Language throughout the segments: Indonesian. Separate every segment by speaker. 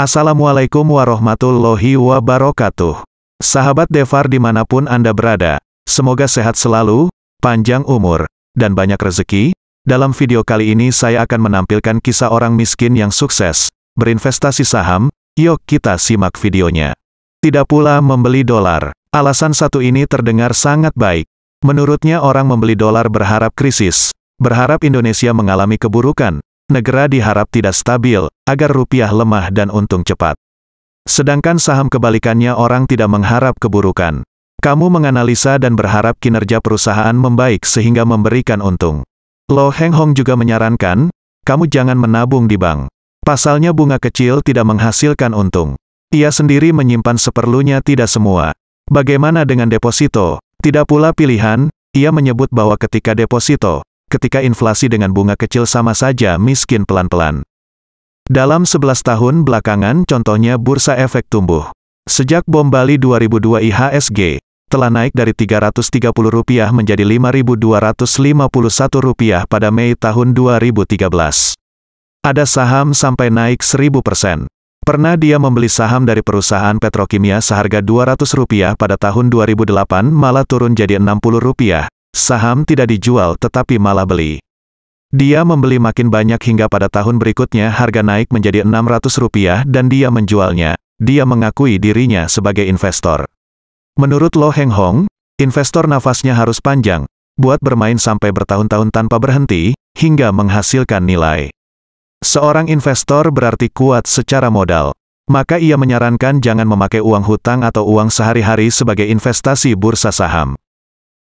Speaker 1: Assalamualaikum warahmatullahi wabarakatuh. Sahabat Devar dimanapun Anda berada, semoga sehat selalu, panjang umur, dan banyak rezeki. Dalam video kali ini saya akan menampilkan kisah orang miskin yang sukses berinvestasi saham. Yuk kita simak videonya. Tidak pula membeli dolar. Alasan satu ini terdengar sangat baik. Menurutnya orang membeli dolar berharap krisis, berharap Indonesia mengalami keburukan, negara diharap tidak stabil, agar rupiah lemah dan untung cepat. Sedangkan saham kebalikannya, orang tidak mengharap keburukan. Kamu menganalisa dan berharap kinerja perusahaan membaik sehingga memberikan untung. Lo Heng Hong juga menyarankan, kamu jangan menabung di bank. Pasalnya bunga kecil tidak menghasilkan untung. Ia sendiri menyimpan seperlunya, tidak semua. Bagaimana dengan deposito? Tidak pula pilihan. Ia menyebut bahwa ketika deposito, ketika inflasi dengan bunga kecil sama saja miskin pelan-pelan. Dalam 11 tahun belakangan, contohnya Bursa Efek tumbuh. Sejak bom Bali 2002 IHSG, telah naik dari Rp330 menjadi Rp5.251 pada Mei tahun 2013. Ada saham sampai naik 1000%. Pernah dia membeli saham dari perusahaan petrokimia seharga Rp200 pada tahun 2008 malah turun jadi Rp60. Saham tidak dijual tetapi malah beli. Dia membeli makin banyak hingga pada tahun berikutnya harga naik menjadi Rp600 dan dia menjualnya. Dia mengakui dirinya sebagai investor. Menurut Lo Heng Hong, investor nafasnya harus panjang, buat bermain sampai bertahun-tahun tanpa berhenti, hingga menghasilkan nilai. Seorang investor berarti kuat secara modal. Maka ia menyarankan jangan memakai uang hutang atau uang sehari-hari sebagai investasi bursa saham.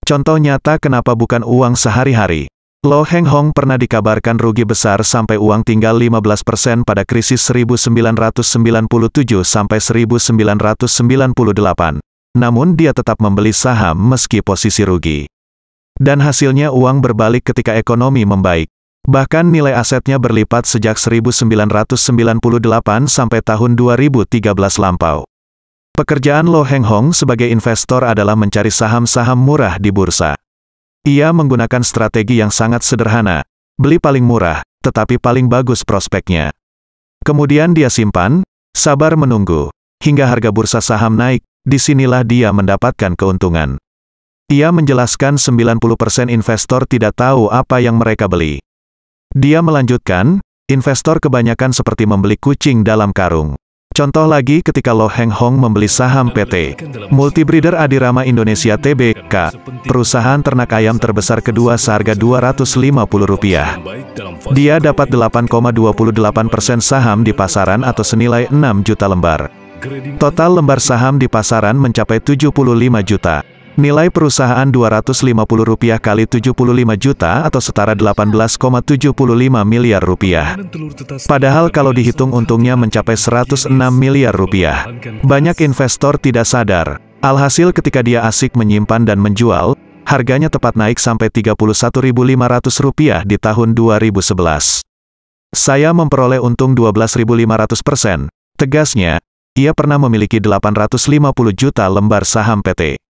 Speaker 1: Contoh nyata kenapa bukan uang sehari-hari. Lo Heng Hong pernah dikabarkan rugi besar sampai uang tinggal 15% pada krisis 1997 sampai 1998. Namun dia tetap membeli saham meski posisi rugi. Dan hasilnya uang berbalik ketika ekonomi membaik. Bahkan nilai asetnya berlipat sejak 1998 sampai tahun 2013 lampau. Pekerjaan Lo Heng Hong sebagai investor adalah mencari saham-saham murah di bursa. Ia menggunakan strategi yang sangat sederhana, beli paling murah, tetapi paling bagus prospeknya. Kemudian dia simpan, sabar menunggu, hingga harga bursa saham naik, disinilah dia mendapatkan keuntungan. Ia menjelaskan 90% investor tidak tahu apa yang mereka beli. Dia melanjutkan, investor kebanyakan seperti membeli kucing dalam karung. Contoh lagi ketika Lo Heng Hong membeli saham PT Multibreeder Adirama Indonesia Tbk, perusahaan ternak ayam terbesar kedua seharga Rp250. Dia dapat 8,28% saham di pasaran atau senilai 6 juta lembar. Total lembar saham di pasaran mencapai 75 juta. Nilai perusahaan Rp250 kali 75 juta atau setara Rp18,75 miliar. Padahal kalau dihitung untungnya mencapai Rp106 miliar. Banyak investor tidak sadar. Alhasil ketika dia asik menyimpan dan menjual, harganya tepat naik sampai Rp31.500 di tahun 2011. Saya memperoleh untung 12.500%. Tegasnya, ia pernah memiliki 850 juta lembar saham PT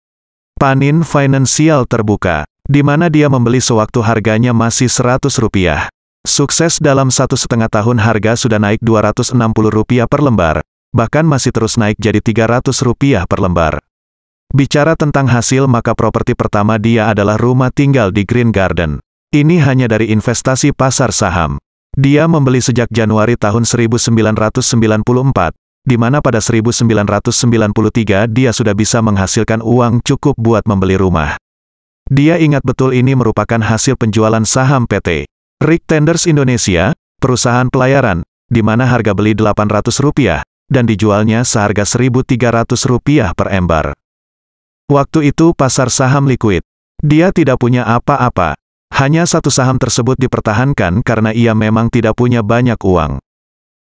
Speaker 1: Panin Finansial Terbuka, di mana dia membeli sewaktu harganya masih Rp100. Sukses dalam 1,5 tahun harga sudah naik Rp260 per lembar, bahkan masih terus naik jadi Rp300 per lembar. Bicara tentang hasil, maka properti pertama dia adalah rumah tinggal di Green Garden. Ini hanya dari investasi pasar saham. Dia membeli sejak Januari tahun 1994. Di mana pada 1993 dia sudah bisa menghasilkan uang cukup buat membeli rumah. Dia ingat betul ini merupakan hasil penjualan saham PT Rick Tenders Indonesia, perusahaan pelayaran, di mana harga beli Rp800 dan dijualnya seharga Rp1.300 per embar. Waktu itu pasar saham likuid. Dia tidak punya apa-apa. Hanya satu saham tersebut dipertahankan karena ia memang tidak punya banyak uang.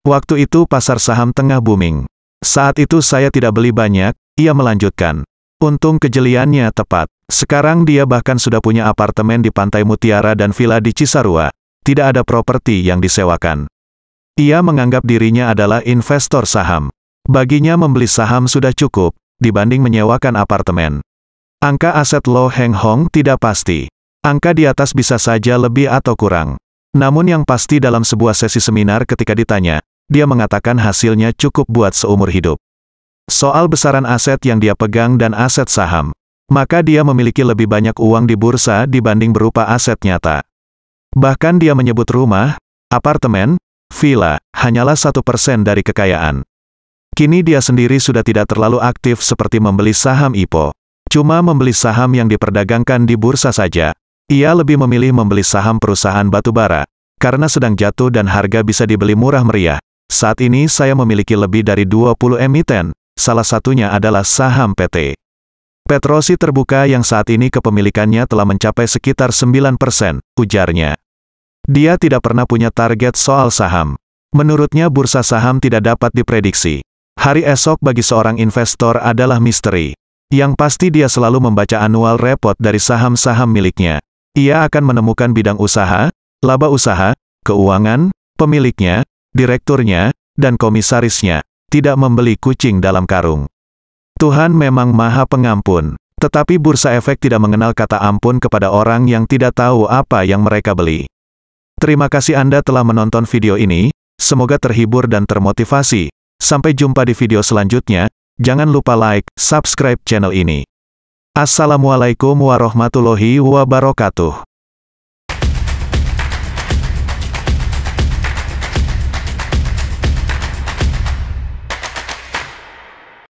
Speaker 1: Waktu itu pasar saham tengah booming. Saat itu saya tidak beli banyak, ia melanjutkan. Untung kejeliannya tepat. Sekarang dia bahkan sudah punya apartemen di Pantai Mutiara dan villa di Cisarua. Tidak ada properti yang disewakan. Ia menganggap dirinya adalah investor saham. Baginya membeli saham sudah cukup, dibanding menyewakan apartemen. Angka aset Lo Heng Hong tidak pasti. Angka di atas bisa saja lebih atau kurang. Namun yang pasti dalam sebuah sesi seminar ketika ditanya, dia mengatakan hasilnya cukup buat seumur hidup. Soal besaran aset yang dia pegang dan aset saham, maka dia memiliki lebih banyak uang di bursa dibanding berupa aset nyata. Bahkan dia menyebut rumah, apartemen, villa, hanyalah 1% dari kekayaan. Kini dia sendiri sudah tidak terlalu aktif seperti membeli saham IPO. Cuma membeli saham yang diperdagangkan di bursa saja. Ia lebih memilih membeli saham perusahaan batubara, karena sedang jatuh dan harga bisa dibeli murah meriah. Saat ini saya memiliki lebih dari 20 emiten, salah satunya adalah saham PT Petrosi Terbuka yang saat ini kepemilikannya telah mencapai sekitar 9%, ujarnya. Dia tidak pernah punya target soal saham. Menurutnya bursa saham tidak dapat diprediksi. Hari esok bagi seorang investor adalah misteri. Yang pasti dia selalu membaca annual report dari saham-saham miliknya. Ia akan menemukan bidang usaha, laba usaha, keuangan, pemiliknya, direkturnya, dan komisarisnya. Tidak membeli kucing dalam karung. Tuhan memang Maha Pengampun, tetapi bursa efek tidak mengenal kata ampun kepada orang yang tidak tahu apa yang mereka beli. Terima kasih Anda telah menonton video ini, semoga terhibur dan termotivasi. Sampai jumpa di video selanjutnya, jangan lupa like, subscribe channel ini. Assalamualaikum warahmatullahi wabarakatuh.